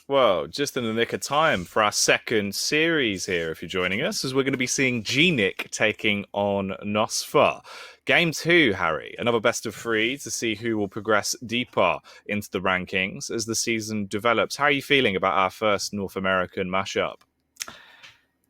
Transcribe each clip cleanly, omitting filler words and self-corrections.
Well, just in the nick of time for our second series here, if you're joining us, as we're going to be seeing GNiK taking on nosfa. Game two, Harry, another best of three to see who will progress deeper into the rankings as the season develops. How are you feeling about our first North American mashup?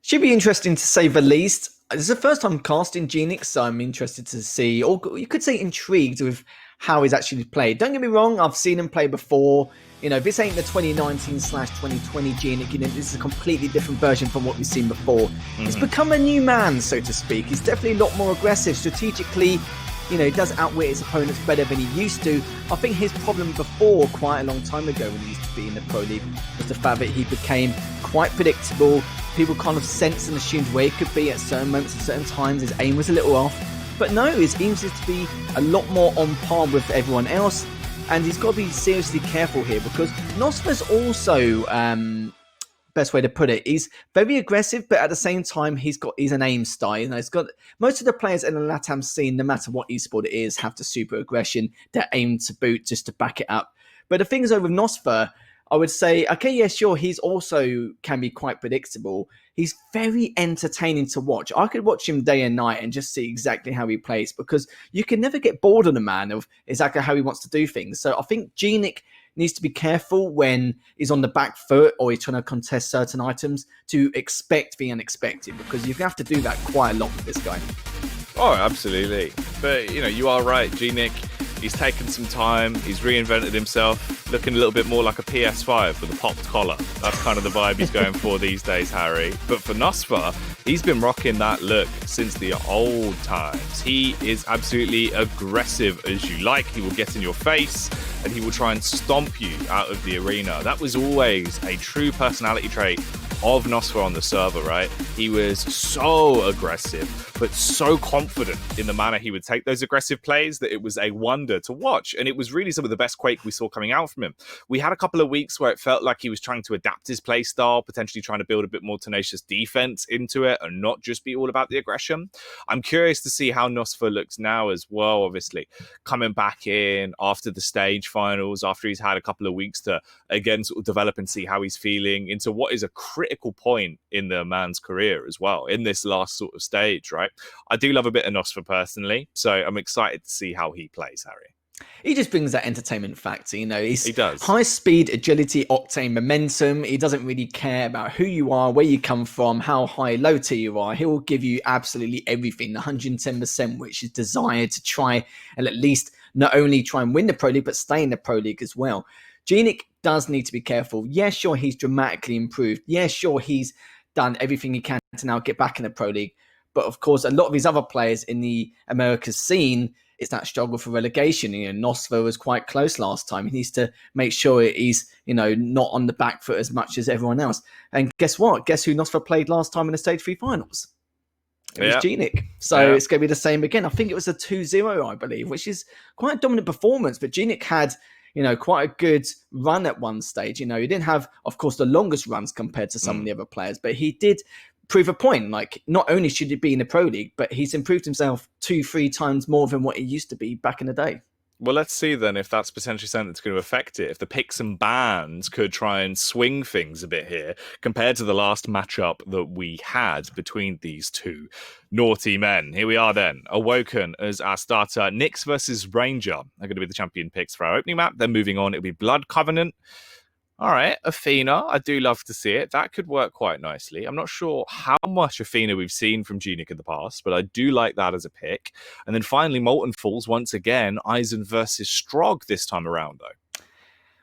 Should be interesting to say the least. This is the first time casting GNiK, so I'm interested to see, or you could say intrigued with how he's actually played. Don't get me wrong, I've seen him play before. You know, this ain't the 2019/2020 GNiK. You know, this is a completely different version from what we've seen before. He's become a new man, so to speak. He's definitely a lot more aggressive strategically. You know, he does outwit his opponents better than he used to. I think his problem before, quite a long time ago when he used to be in the Pro League, was the fact that he became quite predictable. People kind of sensed and assumed where he could be at certain moments, at certain times. His aim was a little off. But no, his aim seems to be a lot more on par with everyone else. And he's got to be seriously careful here because nosfa's also, best way to put it, he's very aggressive, but at the same time, he's an aim star. You know, he's got most of the players in the LATAM scene, no matter what esport it is, have the super aggression, their aim to boot just to back it up. But the thing is, with nosfa, I would say, okay, yeah, sure, he's also can be quite predictable. He's very entertaining to watch. I could watch him day and night and just see exactly how he plays because you can never get bored of a man of exactly how he wants to do things. So I think GNiK needs to be careful when he's on the back foot or he's trying to contest certain items to expect the unexpected because you have to do that quite a lot with this guy. Oh, absolutely. But, you know, you are right. GNiK, he's taken some time. He's reinvented himself, looking a little bit more like a PS5 with a popped collar. That's kind of the vibe he's going for these days, Harry. But for nosfa, he's been rocking that look since the old times. He is absolutely aggressive as you like. He will get in your face and he will try and stomp you out of the arena. That was always a true personality trait of nosfa on the server, right? He was so aggressive, but so confident in the manner he would take those aggressive plays that it was a wonder to watch. And it was really some of the best Quake we saw coming out from him. We had a couple of weeks where it felt like he was trying to adapt his play style, potentially trying to build a bit more tenacious defense into it and not just be all about the aggression. I'm curious to see how nosfa looks now as well, obviously, coming back in after the stage finals, after he's had a couple of weeks to, again, sort of develop and see how he's feeling into what is a critical point in the man's career as well, in this last sort of stage, right? I do love a bit of nosfa personally, so I'm excited to see how he plays, Harry. He just brings that entertainment factor, you know. He does. High speed, agility, octane, momentum. He doesn't really care about who you are, where you come from, how high, low tier you are. He will give you absolutely everything, 110%, which is desired to try and at least not only try and win the Pro League, but stay in the Pro League as well. GNiK does need to be careful. Yeah, sure, he's dramatically improved. Yeah, sure, he's done everything he can to now get back in the Pro League. But of course, a lot of these other players in the Americas scene, it's that struggle for relegation. You know, nosfa was quite close last time. He needs to make sure he's, you know, not on the back foot as much as everyone else. And guess what? Guess who nosfa played last time in the Stage 3 finals? It was GNiK. So it's going to be the same again. I think it was a 2-0, I believe, which is quite a dominant performance. But GNiK had, you know, quite a good run at one stage. You know, he didn't have, of course, the longest runs compared to some of the other players, but he did prove a point. Like, not only should he be in the Pro League, but he's improved himself 2-3 times more than what he used to be back in the day. Well, let's see then if that's potentially something that's going to affect it. If the picks and bans could try and swing things a bit here compared to the last matchup that we had between these two naughty men. Here we are then. Awoken as our starter. Nyx versus Ranger are going to be the champion picks for our opening map. Then moving on, it'll be Blood Covenant. All right, Athena. I do love to see it. That could work quite nicely. I'm not sure how much Athena we've seen from GNiK in the past, but I do like that as a pick. And then finally, Molten Falls, once again, Eisen versus Strog this time around, though.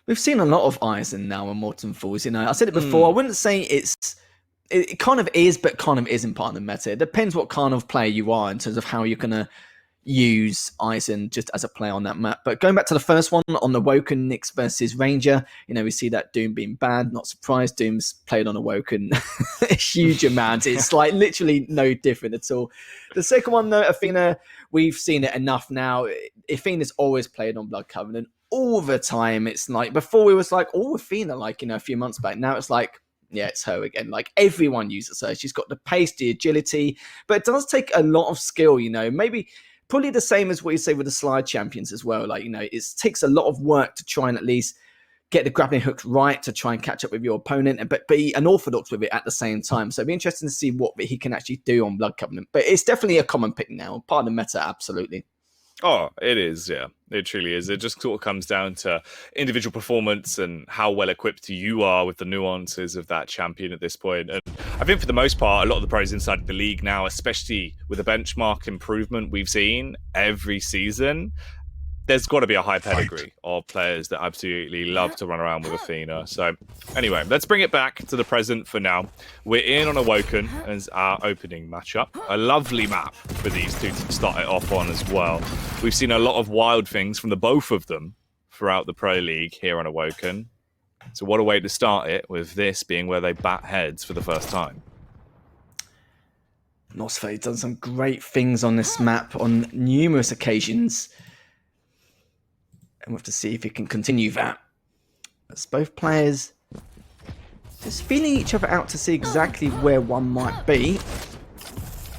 We've seen a lot of Eisen now in Molten Falls. You know, I said it before. I wouldn't say it kind of is, but kind of isn't part of the meta. It depends what kind of player you are in terms of how you're going to use Eisen just as a player on that map. But going back to the first one on the Awoken, Nyx versus Ranger, you know, we see that Doom being banned. Not surprised. Doom's played on Awoken a huge amount. It's like literally no different at all. The second one, though, Athena, we've seen it enough now. Athena's always played on Blood Covenant all the time. It's like, before we was like, oh, Athena, like, you know, a few months back. Now it's like, yeah, it's her again. Like, everyone uses her. She's got the pace, the agility, but it does take a lot of skill, you know, maybe probably the same as what you say with the slide champions as well. Like, you know, it takes a lot of work to try and at least get the grappling hook right to try and catch up with your opponent, but be unorthodox with it at the same time. So it'd be interesting to see what he can actually do on Blood Covenant. But it's definitely a common pick now, part of the meta, absolutely. Oh, it is, yeah. It truly is. It just sort of comes down to individual performance and how well equipped you are with the nuances of that champion at this point. And I think for the most part, a lot of the pros inside the league now, especially with the benchmark improvement we've seen every season, there's got to be a high pedigree of players that absolutely love to run around with Athena. So anyway, let's bring it back to the present for now. We're in on Awoken as our opening matchup. A lovely map for these two to start it off on as well. We've seen a lot of wild things from the both of them throughout the Pro League here on Awoken. So what a way to start it, with this being where they bat heads for the first time. nosfa done some great things on this map on numerous occasions. And we'll have to see if he can continue that. As both players just feeling each other out to see exactly where one might be.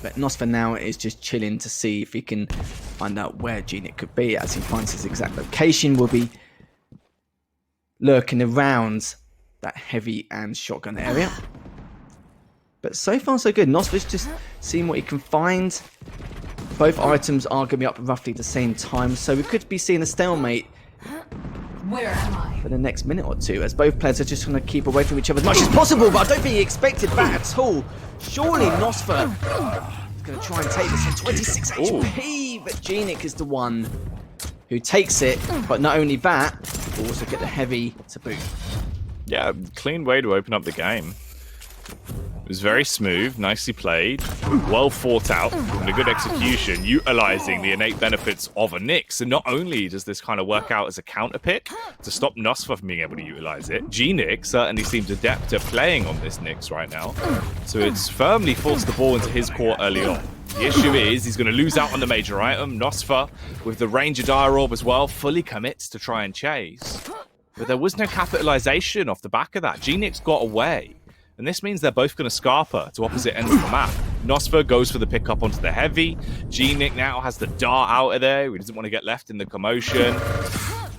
But nosfa now is just chilling to see if he can find out where GNiK could be. As he finds his exact location, will be lurking around that heavy and shotgun area. But so far so good. nosfa's just seeing what he can find. Both items are going to be up roughly the same time, so we could be seeing a stalemate Where am I? for the next minute or two, as both players are just going to keep away from each other as much as possible, but I don't think he expected that at all. Surely nosfa is going to try and take this on 26 HP, but GNiK is the one who takes it, but not only that, will also get the heavy to boot. Yeah, clean way to open up the game. It was very smooth, nicely played, well thought out, and a good execution, utilising the innate benefits of a Nyx. And not only does this kind of work out as a counter pick to stop nosfa from being able to utilise it, GNiK certainly seems adept at playing on this Nyx right now. So it's firmly forced the ball into his court early on. The issue is he's going to lose out on the major item. nosfa, with the Ranger Dire Orb as well, fully commits to try and chase. But there was no capitalisation off the back of that. GNiK's got away. And this means they're both going to scarper to opposite ends of the map. nosfa goes for the pickup onto the heavy. GNiK now has the dart out of there. He doesn't want to get left in the commotion.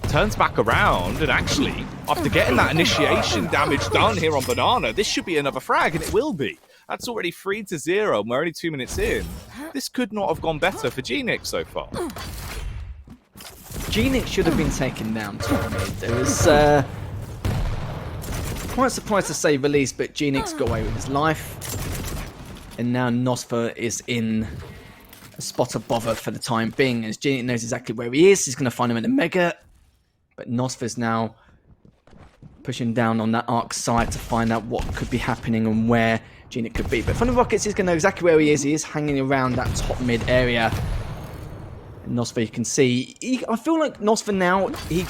Turns back around, and actually, after getting that initiation damage done here on Banana, this should be another frag, and it will be. That's already 3-0, and we're only 2 minutes in. This could not have gone better for GNiK so far. GNiK should have been taken down top mid. There was quite surprised to say the least, but GNiK's got away with his life. And now nosfa is in a spot of bother for the time being, as GNiK knows exactly where he is. He's going to find him in the mega. But nosfa's now pushing down on that arc side to find out what could be happening and where GNiK could be. But from the rockets, he's going to know exactly where he is. He is hanging around that top mid area. And nosfa, you can see, I feel like nosfa now, he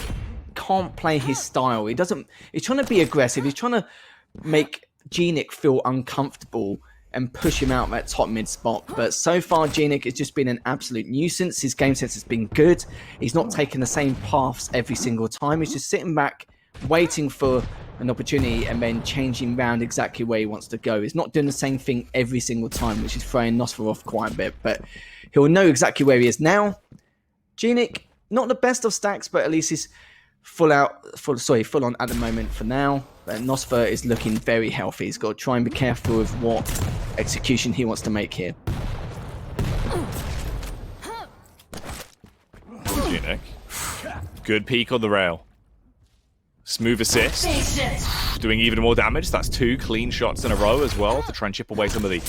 can't play his style. He's trying to be aggressive. He's trying to make GNiK feel uncomfortable and push him out that top mid spot. But so far, GNiK has just been an absolute nuisance. His game sense has been good. He's not taking the same paths every single time. He's just sitting back, waiting for an opportunity and then changing round exactly where he wants to go. He's not doing the same thing every single time, which is throwing nosfa off quite a bit. But he'll know exactly where he is now. GNiK, not the best of stacks, but at least he's full on at the moment for now. But nosfa is looking very healthy. He's got to try and be careful with what execution he wants to make here. GNiK. Good peek on the rail. Smooth assist. Doing even more damage. That's 2 clean shots in a row as well to try and chip away some of the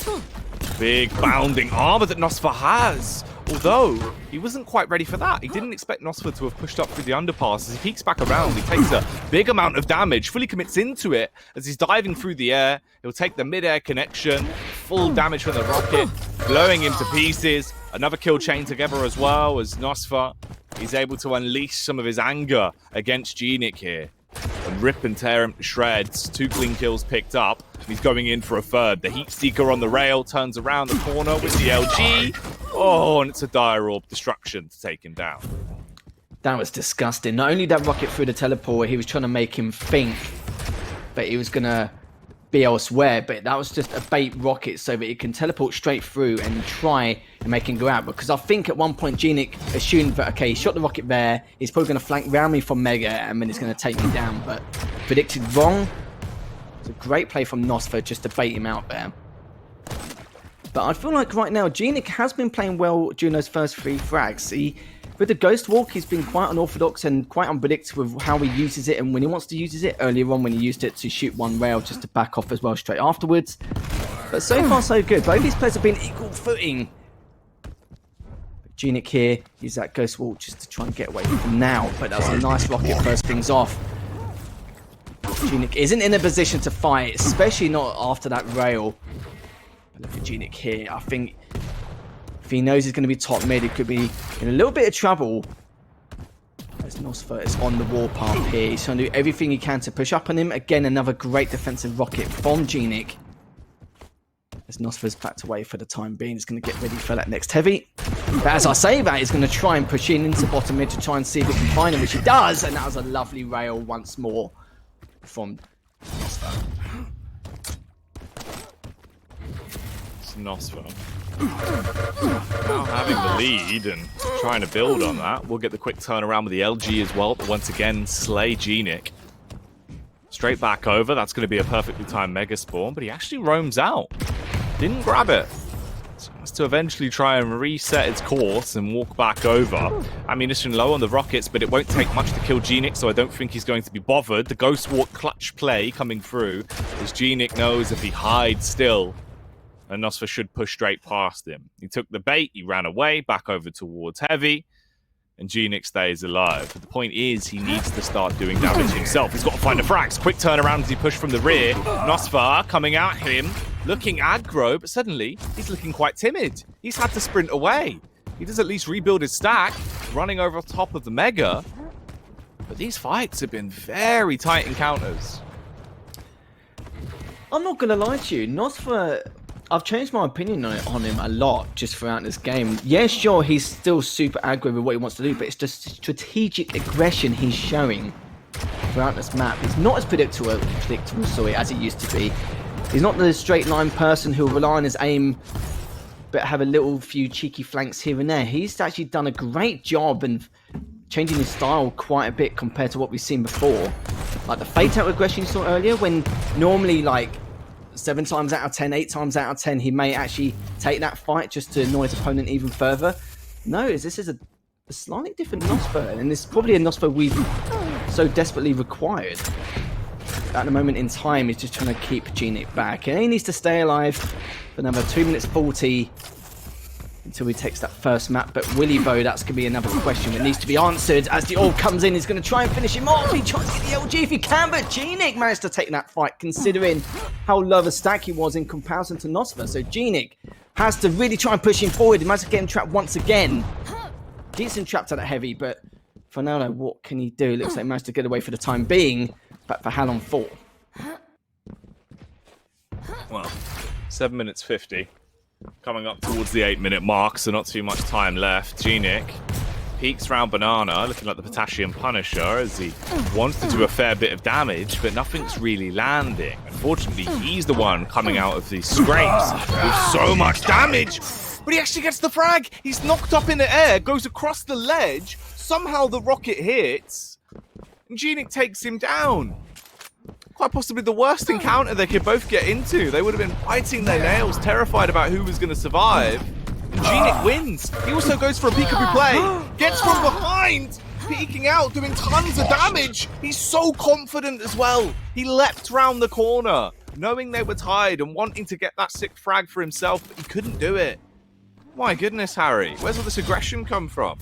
big bounding armor that nosfa has. Although, he wasn't quite ready for that. He didn't expect nosfa to have pushed up through the underpass. As he peeks back around, he takes a big amount of damage, fully commits into it. As he's diving through the air, he'll take the mid-air connection, full damage from the rocket, blowing him to pieces. Another kill chain together as well, as nosfa is able to unleash some of his anger against GNiK here. And rip and tear him to shreds. 2 clean kills picked up. He's going in for a third. The Heat Seeker on the rail turns around the corner with the LG. Oh, and it's a Dire Orb destruction to take him down. That was disgusting. Not only that rocket through the teleport, he was trying to make him think that he was going to be elsewhere, but that was just a bait rocket so that it can teleport straight through and try and make him go out. Because I think at one point GNiK assumed that, okay, he shot the rocket there, he's probably going to flank round me from Mega and then he's going to take me down, but predicted wrong. It's a great play from nosfa just to bait him out there. But I feel like right now GNiK has been playing well during those first 3 frags. With the Ghost Walk, he's been quite unorthodox and quite unpredictable with how he uses it and when he wants to use it. Earlier on when he used it to shoot one rail just to back off as well straight afterwards. But so far so good. Both these players have been equal footing. GNiK here, use that Ghost Walk just to try and get away from now. But that was a nice rocket, first things off. GNiK isn't in a position to fight, especially not after that rail. But look at GNiK here. I think if he knows he's going to be top mid, he could be in a little bit of trouble. As nosfa is on the warpath here. He's trying to do everything he can to push up on him. Again, another great defensive rocket from GNiK. As nosfa's backed away for the time being, he's going to get ready for that next heavy. But as I say that, he's going to try and push in into bottom mid to try and see if he can find him, which he does. And that was a lovely rail once more from nosfa. It's nosfa. Now having the lead and trying to build on that. We'll get the quick turnaround with the LG as well, but once again, slay GNiK. Straight back over. That's going to be a perfectly timed Mega Spawn, but he actually roams out. Didn't grab it. So has to eventually try and reset its course and walk back over. Ammunition low on the rockets, but it won't take much to kill GNiK, so I don't think he's going to be bothered. The Ghost Walk clutch play coming through, as GNiK knows if he hides still, and nosfa should push straight past him. He took the bait, he ran away, back over towards Heavy, and GNiK stays alive. But the point is, he needs to start doing damage himself. He's got to find the frags. Quick turnaround as he pushed from the rear. nosfa coming at him, looking aggro, but suddenly he's looking quite timid. He's had to sprint away. He does at least rebuild his stack, running over top of the Mega. But these fights have been very tight encounters. I'm not going to lie to you, nosfa, I've changed my opinion on him a lot just throughout this game. Yeah, sure, he's still super aggro with what he wants to do, but it's just strategic aggression he's showing throughout this map. He's not as predictable as he used to be. He's not the straight line person who'll rely on his aim, but have a few cheeky flanks here and there. He's actually done a great job and changing his style quite a bit compared to what we've seen before. Like the fade out aggression you saw earlier, when normally like 7 times out of 10, 8 times out of 10, he may actually take that fight just to annoy his opponent even further. No, this is a slightly different nosfa, and this is probably a nosfa we've so desperately required. At the moment in time, he's just trying to keep GNiK back, and he needs to stay alive for another 2 minutes 40 until he takes that first map. But will he, though? That's going to be another question that needs to be answered. As the orb comes in, he's going to try and finish him off. He tries to get the LG if he can, but GNiK managed to take that fight, considering how low of a stack he was in comparison to nosfa. So GNiK has to really try and push him forward. He managed to get him trapped once again. Gets him trapped at that heavy, but for now, what can he do? Looks like he managed to get away for the time being, but for how long for? Well, 7 minutes 50. Coming up towards the 8-minute mark, so not too much time left. GNiK peeks round Banana, looking like the Potassium Punisher, as he wants to do a fair bit of damage, but nothing's really landing. Unfortunately, he's the one coming out of these scrapes with so much damage. But he actually gets the frag. He's knocked up in the air, goes across the ledge. Somehow the rocket hits, and GNiK takes him down. Quite possibly the worst encounter they could both get into. They would have been biting their nails, terrified about who was going to survive. And GNiK wins. He also goes for a peekaboo play. Gets from behind, peeking out, doing tons of damage. He's so confident as well. He leapt round the corner, knowing they were tied and wanting to get that 6th frag for himself, but he couldn't do it. My goodness, Harry. Where's all this aggression come from?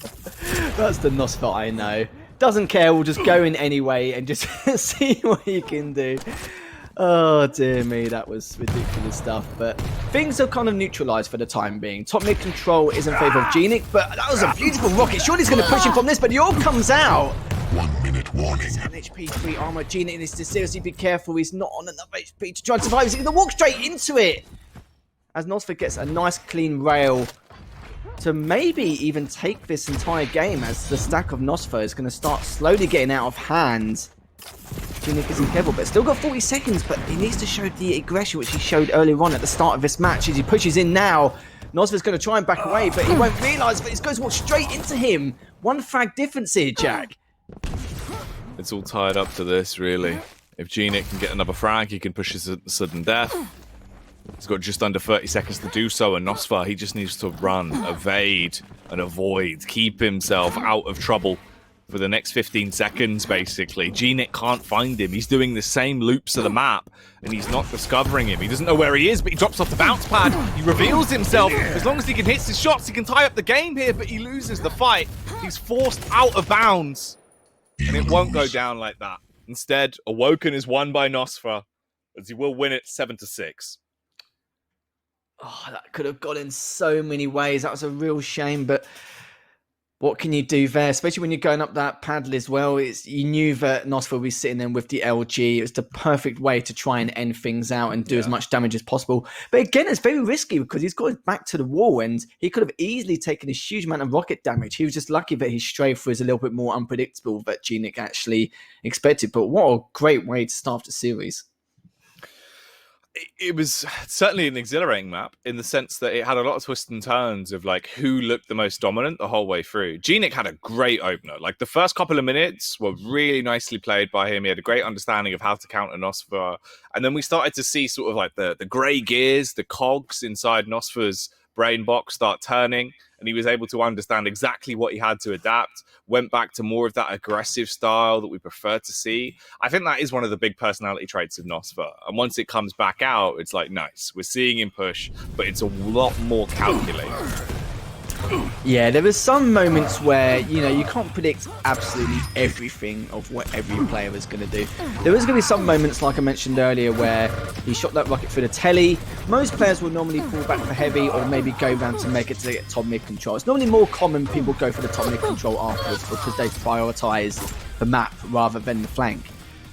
That's the nosfa I know. Doesn't care, we'll just go in anyway and just see what he can do. Oh dear me, that was ridiculous stuff. But things are kind of neutralized for the time being. Top mid control is in favor of GNiK, but that was a beautiful rocket. Surely he's going to push him from this, but the orb comes out. 1 minute warning. 7 HP, 3 armor. GNiK needs to seriously be careful. He's not on enough HP to try and survive. He's going to walk straight into it. As nosfa gets a nice clean rail to maybe even take this entire game, as the stack of nosfa is going to start slowly getting out of hand. GNiK isn't careful, but still got 40 seconds, but he needs to show the aggression which he showed earlier on at the start of this match. As he pushes in now, nosfa's going to try and back away, but he won't realise that he's going to walk straight into him. One frag difference here, Jack. It's all tied up to this, really. If GNiK can get another frag, he can push his sudden death. He's got just under 30 seconds to do so, and nosfa, he just needs to run, evade, and avoid, keep himself out of trouble for the next 15 seconds, basically. GNiK can't find him. He's doing the same loops of the map, and he's not discovering him. He doesn't know where he is, but he drops off the bounce pad. He reveals himself. As long as he can hit his shots, he can tie up the game here, but he loses the fight. He's forced out of bounds, and it won't go down like that. Instead, Awoken is won by nosfa, as he will win it 7-6. Oh, that could have gone in so many ways. That was a real shame, but what can you do there? Especially when you're going up that paddle as well. You knew that nosfa was sitting there with the LG. It was the perfect way to try and end things out and do as much damage as possible. But again, it's very risky because he's got his back to the wall and he could have easily taken a huge amount of rocket damage. He was just lucky that his strafe was a little bit more unpredictable than GNiK actually expected. But what a great way to start the series. It was certainly an exhilarating map in the sense that it had a lot of twists and turns of like who looked the most dominant the whole way through. GNiK had a great opener. Like the first couple of minutes were really nicely played by him. He had a great understanding of how to counter nosfa. And then we started to see sort of like the grey gears, the cogs inside nosfa's brain box start turning, and he was able to understand exactly what he had to adapt, went back to more of that aggressive style that we prefer to see. I think that is one of the big personality traits of nosfa, and once it comes back out, it's like, nice, we're seeing him push, but it's a lot more calculated. Yeah, there was some moments where, you can't predict absolutely everything of what every player is going to do. There was going to be some moments, like I mentioned earlier, where he shot that rocket through the telly. Most players will normally pull back for heavy or maybe go round to make it to get top mid control. It's normally more common people go for the top mid control afterwards because they prioritise the map rather than the flank.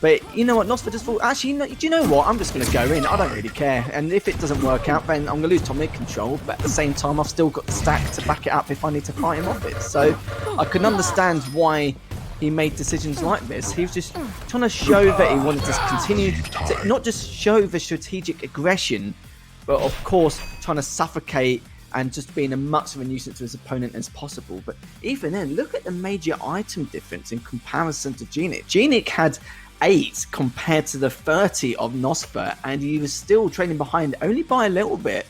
But you know what, nosfa just thought, actually, do you know what, I'm just going to go in, I don't really care. And if it doesn't work out, then I'm going to lose top mid control, but at the same time, I've still got the stack to back it up if I need to fight him off it. So I can understand why he made decisions like this. He was just trying to show that he wanted to continue to not just show the strategic aggression, but of course, trying to suffocate and just being as much of a nuisance to his opponent as possible. But even then, look at the major item difference in comparison to GNiK. GNiK had 8 compared to the 30 of nosfa, and he was still trailing behind only by a little bit.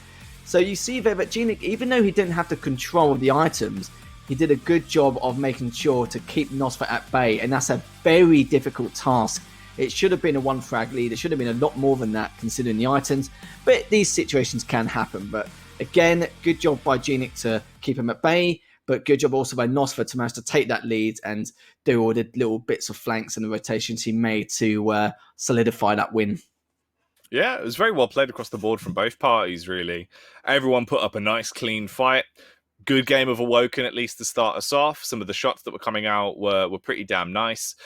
So you see there that GNiK, even though he didn't have the control of the items, he did a good job of making sure to keep nosfa at bay, and that's a very difficult task. It should have been a 1 frag lead. It should have been a lot more than that considering the items, but these situations can happen. But again, good job by GNiK to keep him at bay, but good job also by nosfa to manage to take that lead and do all the little bits of flanks and the rotations he made to solidify that win. Yeah, it was very well played across the board from both parties, really. Everyone put up a nice, clean fight. Good game of Awoken, at least to start us off. Some of the shots that were coming out were pretty damn nice.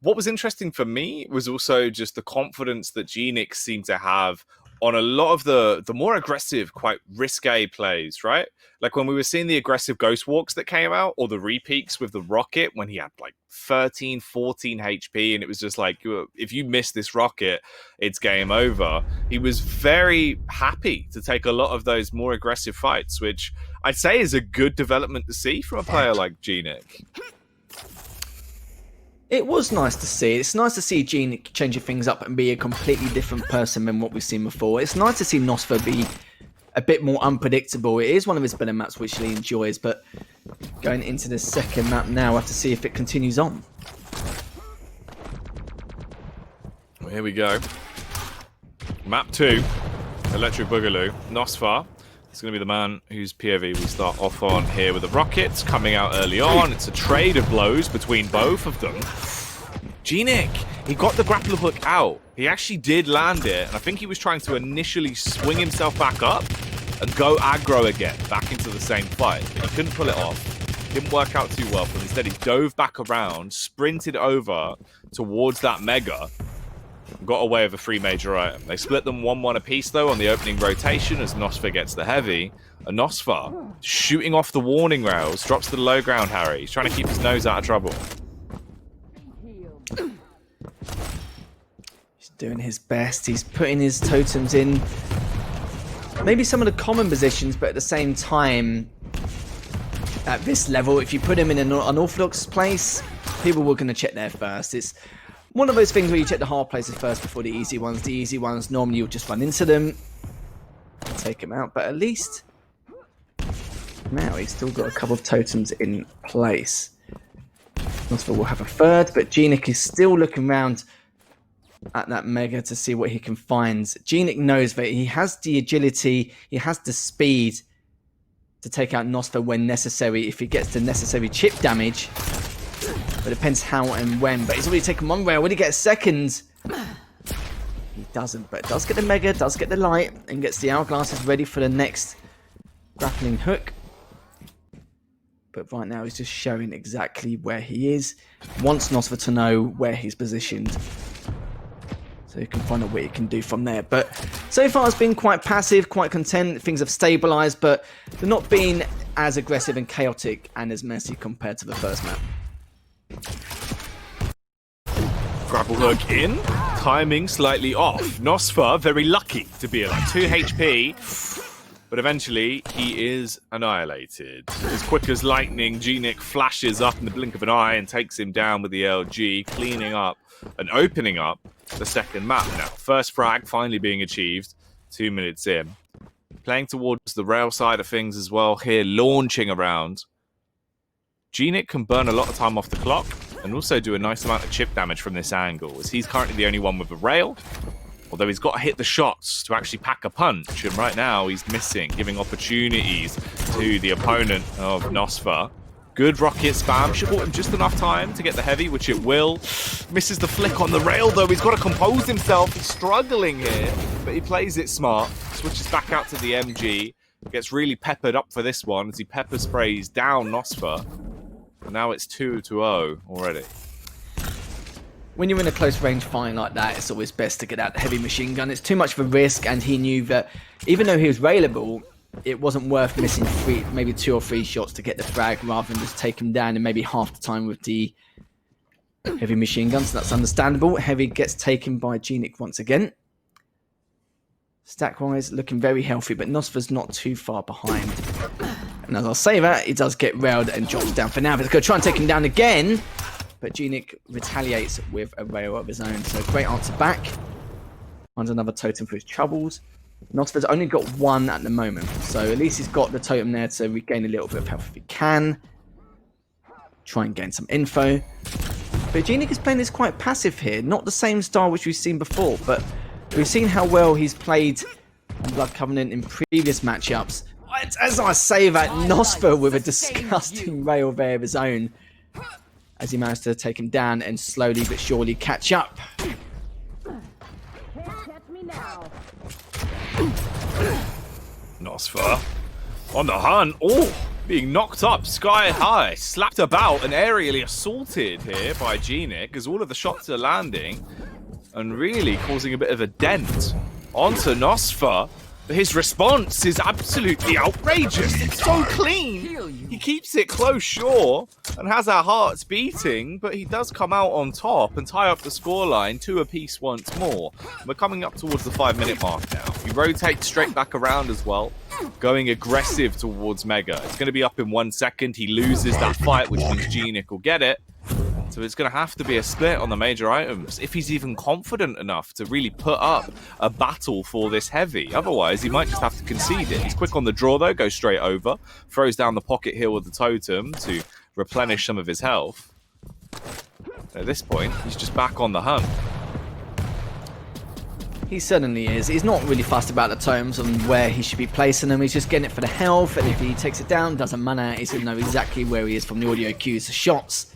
What was interesting for me was also just the confidence that GNiK seemed to have on a lot of the more aggressive, quite risque plays, right? Like when we were seeing the aggressive ghost walks that came out, or the repeaks with the rocket when he had like 13, 14 HP, and it was just like, if you miss this rocket, it's game over. He was very happy to take a lot of those more aggressive fights, which I'd say is a good development to see from a player like GNiK. It was nice to see. It's nice to see GNiK changing things up and be a completely different person than what we've seen before. It's nice to see nosfa be a bit more unpredictable. It is one of his better maps which he enjoys, but going into the second map now, I have to see if it continues on. Well, here we go. Map 2, Electric Boogaloo. nosfa is going to be the man whose POV we start off on here with the rockets coming out early on. It's a trade of blows between both of them. GNiK, he got the grappler hook out. He actually did land it, and I think he was trying to initially swing himself back up and go aggro again, back into the same fight. But he couldn't pull it off. Didn't work out too well, but instead he dove back around, sprinted over towards that mega, got away with a 3 major item. They split them 1-1 apiece, though, on the opening rotation as nosfa gets the heavy. And nosfa, shooting off the warning rails, drops to the low ground, Harry. He's trying to keep his nose out of trouble. He's doing his best. He's putting his totems in maybe some of the common positions, but at the same time, at this level, if you put him in an unorthodox place, people were going to check there first. It's one of those things where you check the hard places first before the easy ones. The easy ones, normally you'll just run into them, take him out, but at least now he's still got a couple of totems in place. nosfa will have a third, but GNiK is still looking around at that Mega to see what he can find. GNiK knows that he has the agility, he has the speed to take out nosfa when necessary, if he gets the necessary chip damage. But it depends how and when. But he's already taken one rail. Will he get a second? He doesn't, but does get the Mega, does get the light, and gets the hourglasses ready for the next grappling hook. But right now he's just showing exactly where he is. Wants nosfa to know where he's positioned, so you can find out what you can do from there. But so far it's been quite passive, quite content. Things have stabilised, but they're not being as aggressive and chaotic and as messy compared to the first map. Grapple hook in. Timing slightly off. nosfa very lucky to be at like 2 HP. But eventually, he is annihilated. As quick as lightning, GNiK flashes up in the blink of an eye and takes him down with the LG, cleaning up and opening up the second map now. First frag finally being achieved, 2 minutes in. Playing towards the rail side of things as well here, launching around. GNiK can burn a lot of time off the clock and also do a nice amount of chip damage from this angle, as he's currently the only one with a rail. Although he's got to hit the shots to actually pack a punch, and right now he's missing, giving opportunities to the opponent of nosfa. Good rocket spam, should have bought him just enough time to get the heavy, which it will. Misses the flick on the rail though, he's got to compose himself, he's struggling here, but he plays it smart, switches back out to the MG, gets really peppered up for this one as he pepper sprays down nosfa. And now it's 2-0 already. When you're in a close range fight like that, it's always best to get out the heavy machine gun. It's too much of a risk, and he knew that even though he was railable, it wasn't worth missing maybe 2 or 3 shots to get the frag rather than just take him down and maybe half the time with the heavy machine gun. So that's understandable. Heavy gets taken by GNiK once again. Stack-wise, looking very healthy, but nosfa's not too far behind. And as I'll say that, he does get railed and drops down for now. But he's going to try and take him down again. But GNiK retaliates with a rail of his own. So great answer back. Finds another totem for his troubles. nosfa's only got 1 at the moment. So at least he's got the totem there to regain a little bit of health if he can. Try and gain some info. But GNiK is playing this quite passive here. Not the same style which we've seen before. But we've seen how well he's played on Blood Covenant in previous matchups. As I say that, nosfa with a disgusting rail there of his own, as he managed to take him down and slowly but surely catch up. nosfa on the hunt. Oh, being knocked up sky high, slapped about and aerially assaulted here by GNiK as all of the shots are landing and really causing a bit of a dent onto nosfa. But his response is absolutely outrageous. It's so clean. He keeps it close, sure, and has our hearts beating, but he does come out on top and tie up the scoreline 2 apiece once more. We're coming up towards the 5-minute mark now. He rotates straight back around as well, going aggressive towards Mega. It's going to be up in 1 second. He loses that fight, which means GNiK will get it. So it's going to have to be a split on the major items if he's even confident enough to really put up a battle for this heavy. Otherwise, he might just have to concede it. He's quick on the draw, though, goes straight over, throws down the pocket hill with the totem to replenish some of his health. At this point, he's just back on the hunt. He certainly is. He's not really fussed about the totems and where he should be placing them. He's just getting it for the health, and if he takes it down, doesn't matter. He's going to know exactly where he is from the audio cues to shots.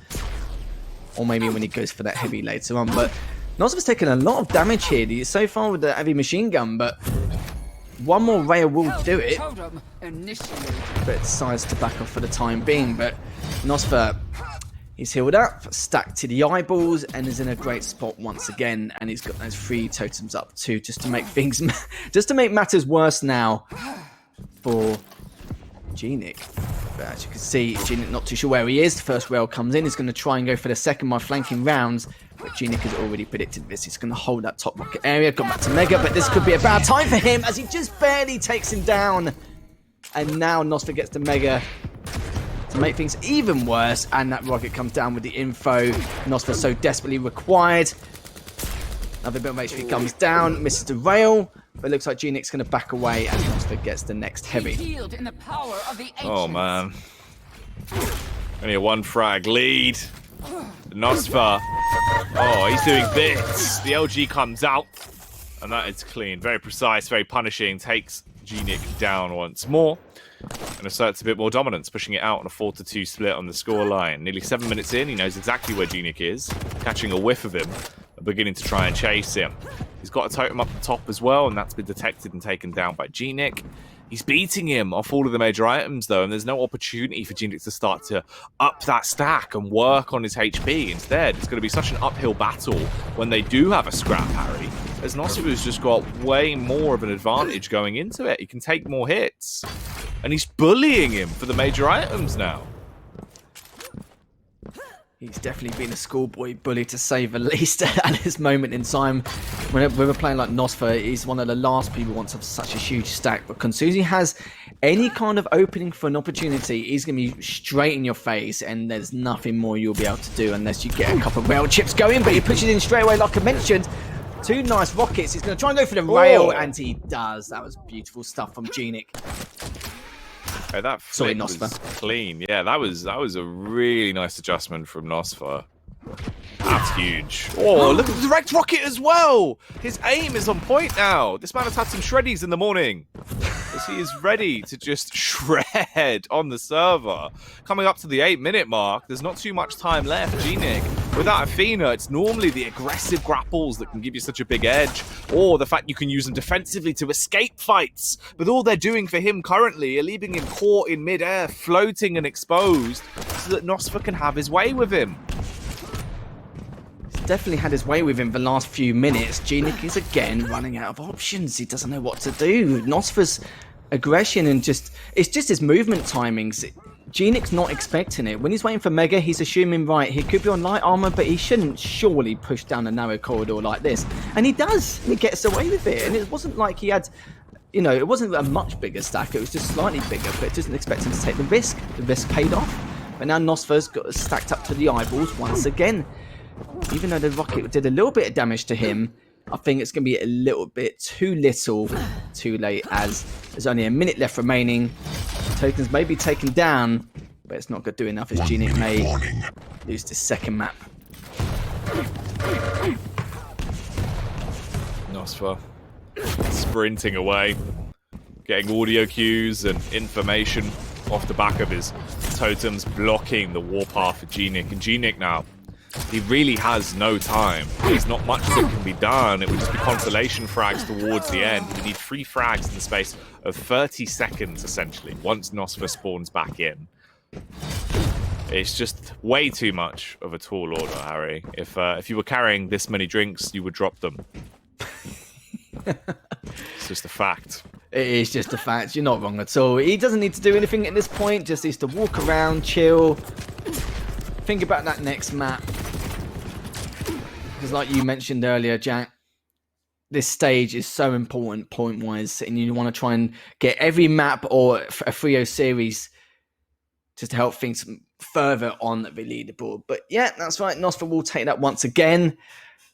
Or maybe when he goes for that heavy later on. But nosfa's taken a lot of damage here. He's so far with the heavy machine gun, but 1 more rail will do it. But decides to back off for the time being. But nosfa, he's healed up, stacked to the eyeballs, and is in a great spot once again. And he's got those 3 totems up too, just to make things, just to make matters worse now for GNiK. But as you can see, GNiK not too sure where he is. The first rail comes in. He's going to try and go for the second by flanking rounds. But GNiK has already predicted this. He's going to hold that top rocket area. Got back to Mega, but this could be a bad time for him as he just barely takes him down. And now nosfa gets to Mega to make things even worse. And that rocket comes down with the info nosfa so desperately required. Another bit of HP comes down, misses the rail. But it looks like GNiK's going to back away and nosfa gets the next heavy. Oh, man. Only a 1 frag lead. nosfa. Oh, he's doing bits. The LG comes out. And that is clean. Very precise, very punishing. Takes GNiK down once more. And asserts a bit more dominance, pushing it out on a 4-2 split on the scoreline. Nearly 7 minutes in, he knows exactly where GNiK is. Catching a whiff of him. Beginning to try and chase him. He's got a totem up the top as well, and that's been detected and taken down by GNiK. He's beating him off all of the major items, though, and there's no opportunity for GNiK to start to up that stack and work on his HP. Instead, it's going to be such an uphill battle when they do have a scrap, Harry, as nosfa's just got way more of an advantage going into it. He can take more hits, and he's bullying him for the major items now. He's definitely been a schoolboy bully, to say the least, at this moment in time. When we're playing like nosfa, he's one of the last people who wants to have such a huge stack. But as soon as he has any kind of opening for an opportunity, he's going to be straight in your face, and there's nothing more you'll be able to do unless you get a couple of rail chips going. But he pushes in straight away, like I mentioned. 2 nice rockets. He's going to try and go for the rail, and he does. That was beautiful stuff from GNiK. Hey, that flip was clean. Yeah, that was a really nice adjustment from nosfa. That's huge. Oh, look at the direct rocket as well. His aim is on point now. This man has had some shreddies in the morning. As he is ready to just shred on the server. Coming up to the 8-minute mark, there's not too much time left. GNiK, without Athena, it's normally the aggressive grapples that can give you such a big edge, or the fact you can use them defensively to escape fights. But all they're doing for him currently are leaving him caught in midair, floating and exposed, so that nosfa can have his way with him. Definitely had his way with him the last few minutes. GNiK is again running out of options. He doesn't know what to do. nosfa's aggression and it's just his movement timings. GNiK's not expecting it. When he's waiting for Mega, he's assuming, right, he could be on light armor, but he shouldn't surely push down a narrow corridor like this. And he does. He gets away with it. And it wasn't like he had, you know, it wasn't a much bigger stack. It was just slightly bigger, but it doesn't expect him to take the risk. The risk paid off. But now nosfa's got stacked up to the eyeballs once again. Even though the rocket did a little bit of damage to him, I think it's going to be a little bit too little, too late, as there's only a minute left remaining. Tokens may be taken down, but it's not going to do enough as GNiK may lose this second map. nosfa sprinting away, getting audio cues and information off the back of his totems, blocking the warpath for GNiK. And GNiK now, he really has no time. There's not much that can be done. It would just be consolation frags towards the end. We need 3 frags in the space of 30 seconds, essentially, once nosfa spawns back in. It's just way too much of a tall order, Harry. If you were carrying this many drinks, you would drop them. It's just a fact. It is just a fact. You're not wrong at all. He doesn't need to do anything at this point. Just needs to walk around, chill, think about that next map. Because like you mentioned earlier, Jack, this stage is so important point-wise, and you want to try and get every map or a 3-0 series just to help things further on the leaderboard. But yeah, that's right. nosfa will take that once again.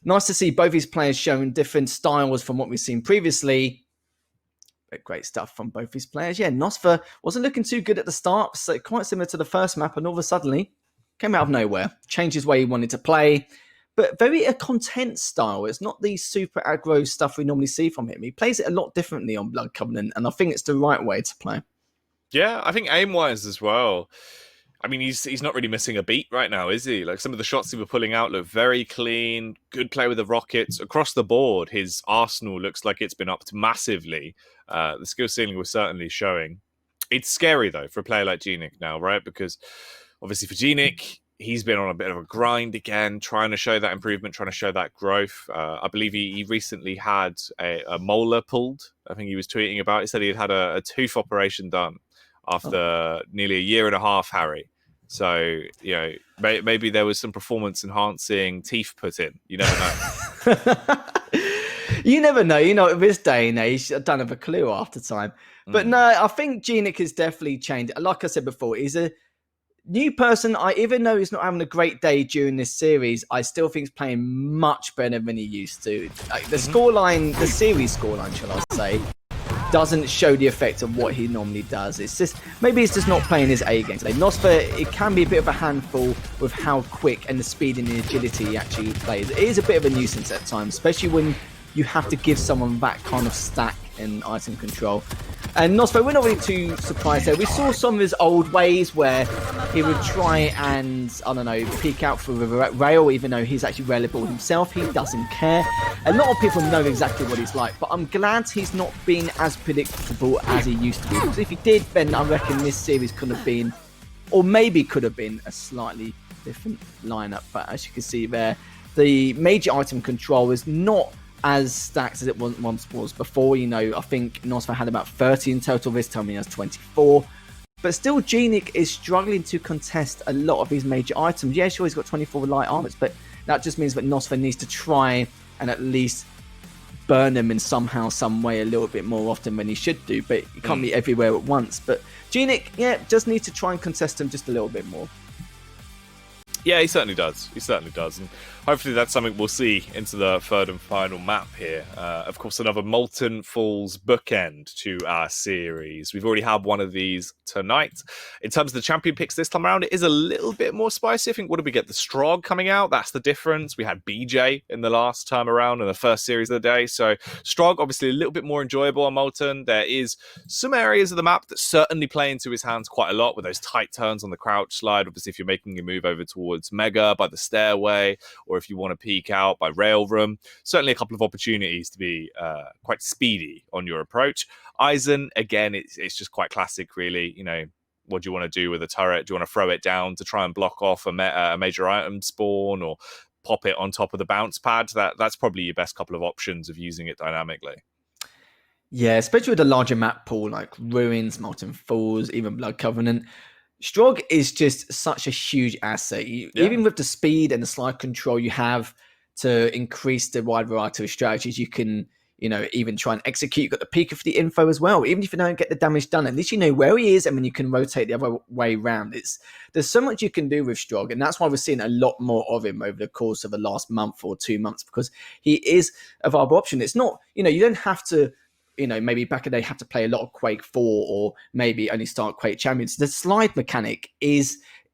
Nice to see both these players showing different styles from what we've seen previously. But great stuff from both these players. Yeah, nosfa wasn't looking too good at the start, so quite similar to the first map, and all of a sudden came out of nowhere, changed his way he wanted to play. But very a content style. It's not the super aggro stuff we normally see from him. He plays it a lot differently on Blood Covenant, and I think it's the right way to play. Yeah, I think aim-wise as well. I mean, he's not really missing a beat right now, is he? Like, some of the shots he was pulling out look very clean, good play with the rockets. Across the board, his arsenal looks like it's been upped massively. The skill ceiling was certainly showing. It's scary, though, for a player like GNiK now, right? Because, obviously, for GNiK, he's been on a bit of a grind again, trying to show that improvement, trying to show that growth. I believe he recently had a molar pulled. I think he was tweeting about it. He said he had a tooth operation done after nearly a year and a half, Harry. So, maybe there was some performance enhancing teeth put in. You never know. You never know. At this day and age, I don't have a clue after time. But no, I think GNiK has definitely changed. Like I said before, he's a new person. Even though he's not having a great day during this series, I still think he's playing much better than he used to. Like the scoreline, the series scoreline, shall I say, doesn't show the effect of what he normally does. It's just maybe he's just not playing his A game today. nosfa, it can be a bit of a handful with how quick and the speed and the agility he actually plays. It is a bit of a nuisance at times, especially when you have to give someone that kind of stack and item control. And nosfa, we're not really too surprised there. We saw some of his old ways where he would try and, I don't know, peek out for the rail, even though he's actually reliable himself. He doesn't care. A lot of people know exactly what he's like, but I'm glad he's not been as predictable as he used to be. Because if he did, then I reckon this series could have been, or maybe could have been, a slightly different lineup. But as you can see there, the major item control is not as stacked as it once was before. I think nosfa had about 30 in total. This time he has 24. But still, GNiK is struggling to contest a lot of his major items. Yeah, sure, he's got 24 light armors, but that just means that nosfa needs to try and at least burn them in somehow, some way, a little bit more often than he should do. But he can't be everywhere at once. But GNiK, yeah, just needs to try and contest them just a little bit more. Yeah, he certainly does. And hopefully that's something we'll see into the third and final map here. Of course, another Molten Falls bookend to our series. We've already had one of these tonight. In terms of the champion picks this time around, it is a little bit more spicy. I think, what did we get? The Strog coming out. That's the difference. We had BJ in the last time around in the first series of the day. So Strog, obviously a little bit more enjoyable on Molten. There is some areas of the map that certainly play into his hands quite a lot with those tight turns on the crouch slide. Obviously, if you're making a move over towards Mega by the stairway, or if you want to peek out by rail room, certainly a couple of opportunities to be quite speedy on your approach. Eisen, again, it's just quite classic, really. What do you want to do with a turret? Do you want to throw it down to try and block off a major item spawn, or pop it on top of the bounce pad? That's probably your best couple of options of using it dynamically. Yeah, especially with a larger map pool like Ruins, Molten Falls, even Blood Covenant. Strog is just such a huge asset. Even with the speed and the slide control you have to increase the wide variety of strategies, you can, even try and execute. You've got the peek of the info as well. Even if you don't get the damage done, at least you know where he is, and then you can rotate the other way around. There's so much you can do with Strog, and that's why we're seeing a lot more of him over the course of the last month or 2 months, because he is a viable option. It's not, you don't have to, maybe back in the day have to play a lot of Quake 4 or maybe only start Quake Champions. The slide mechanic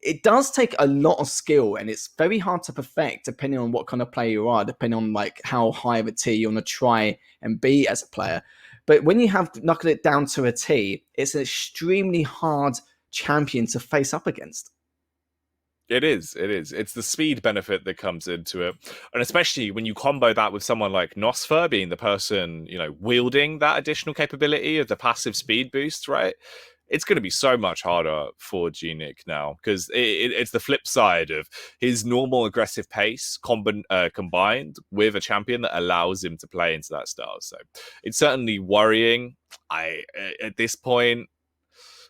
it does take a lot of skill, and it's very hard to perfect depending on what kind of player you are, depending on like how high of a tier you want to try and be as a player. But when you have knuckled it down to a T, it's an extremely hard champion to face up against. It is. It's the speed benefit that comes into it. And especially when you combo that with someone like nosfa being the person, wielding that additional capability of the passive speed boost, right? It's going to be so much harder for GNiK now, because it's the flip side of his normal aggressive pace combined with a champion that allows him to play into that style. So it's certainly worrying. At this point,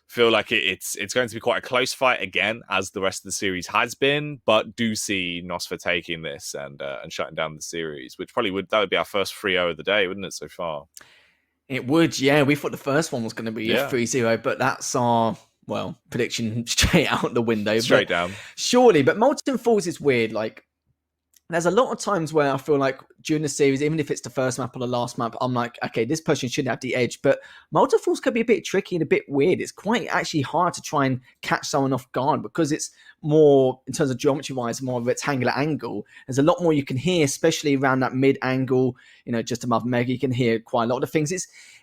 feel like it's going to be quite a close fight again, as the rest of the series has been, but do see nosfa taking this and shutting down the series, which that would be our first 3-0 of the day, wouldn't it, so far? It would, yeah. We thought the first one was going to be a 3-0, but that's our, prediction straight out the window. Straight down. Surely, but Molten Falls is weird. Like, there's a lot of times where I feel like during the series, even if it's the first map or the last map, I'm like, okay, this person should have the edge. But Molten Falls can be a bit tricky and a bit weird. It's quite actually hard to try and catch someone off guard, because it's more, in terms of geometry-wise, more of a rectangular angle. There's a lot more you can hear, especially around that mid-angle, just above Mega. You can hear quite a lot of things.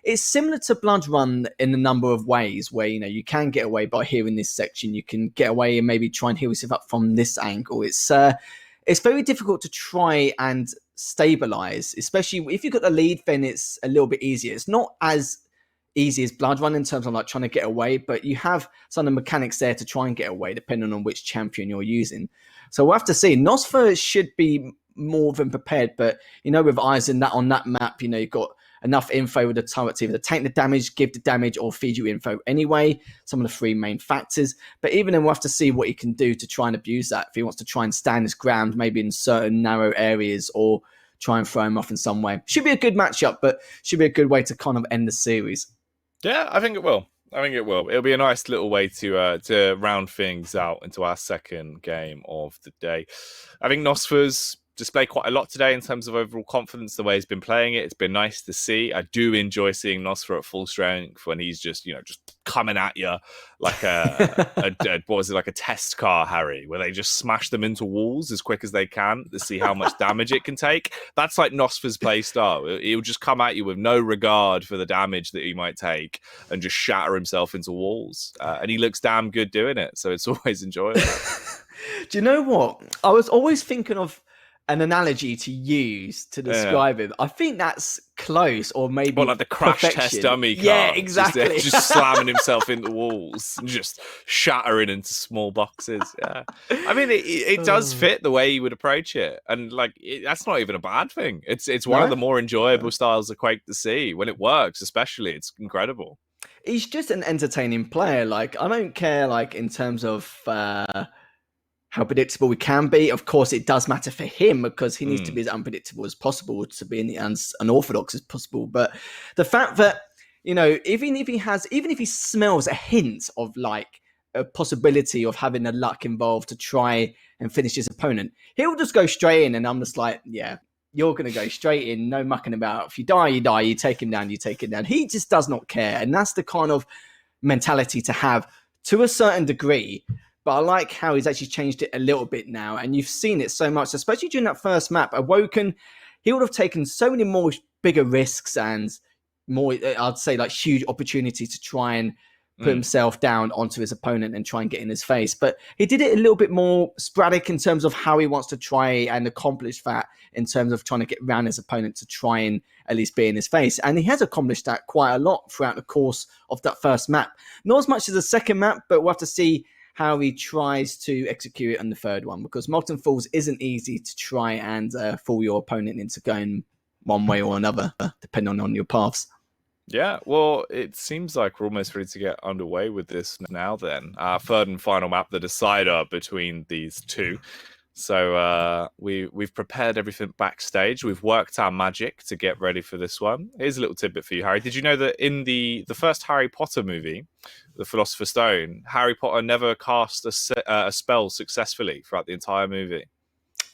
It's similar to Blood Run in a number of ways, where, you can get away by hearing this section. You can get away and maybe try and heal yourself up from this angle. It's very difficult to try and stabilize, especially if you've got the lead, then it's a little bit easier. It's not as easy as Blood Run in terms of like trying to get away, but you have some of the mechanics there to try and get away depending on which champion you're using. So we'll have to see. nosfa should be more than prepared, but with Eisen, that on that map, you've got enough info with the turret to either take the damage, give the damage, or feed you info anyway. Some of the three main factors. But even then, we'll have to see what he can do to try and abuse that. If he wants to try and stand his ground, maybe in certain narrow areas, or try and throw him off in some way. Should be a good matchup, but should be a good way to kind of end the series. Yeah, I think it will. It'll be a nice little way to round things out into our second game of the day. I think nosfa's displayed quite a lot today in terms of overall confidence, the way he's been playing it. It's been nice to see. I do enjoy seeing nosfa at full strength when he's just coming at you like like a test car, Harry, where they just smash them into walls as quick as they can to see how much damage it can take. That's like nosfa's play style. He'll just come at you with no regard for the damage that he might take and just shatter himself into walls. And he looks damn good doing it, so it's always enjoyable. Do you know what? I was always thinking of an analogy to use to describe him. I think that's close, or maybe like the crash test dummy car. Yeah, exactly. Just slamming himself into walls and just shattering into small boxes. Yeah, I mean, it does fit the way he would approach it, and that's not even a bad thing. It's one of the more enjoyable styles of Quake to see when it works. Especially, it's incredible. He's just an entertaining player. Like, I don't care, in terms of how predictable we can be. Of course, it does matter for him because he needs to be as unpredictable as possible to be as unorthodox as possible. But the fact that, even if he smells a hint of a possibility of having the luck involved to try and finish his opponent, he'll just go straight in. And I'm just like, yeah, you're going to go straight in. No mucking about. If you die, you die. You take him down, you take him down. He just does not care. And that's the kind of mentality to have to a certain degree. But I like how he's actually changed it a little bit now. And you've seen it so much, especially during that first map. Awoken, he would have taken so many more bigger risks and more, I'd say, huge opportunity to try and put himself down onto his opponent and try and get in his face. But he did it a little bit more sporadic in terms of how he wants to try and accomplish that in terms of trying to get around his opponent to try and at least be in his face. And he has accomplished that quite a lot throughout the course of that first map. Not as much as the second map, but we'll have to see how he tries to execute it on the third one, because Molten Falls isn't easy to try and fool your opponent into going one way or another, depending on your paths. Yeah, well, it seems like we're almost ready to get underway with this now then. Our third and final map, the decider between these two. So we've prepared everything backstage. We've worked our magic to get ready for this one. Here's a little tidbit for you, Harry. Did you know that in the first Harry Potter movie, The Philosopher's Stone, Harry Potter never cast a spell successfully throughout the entire movie?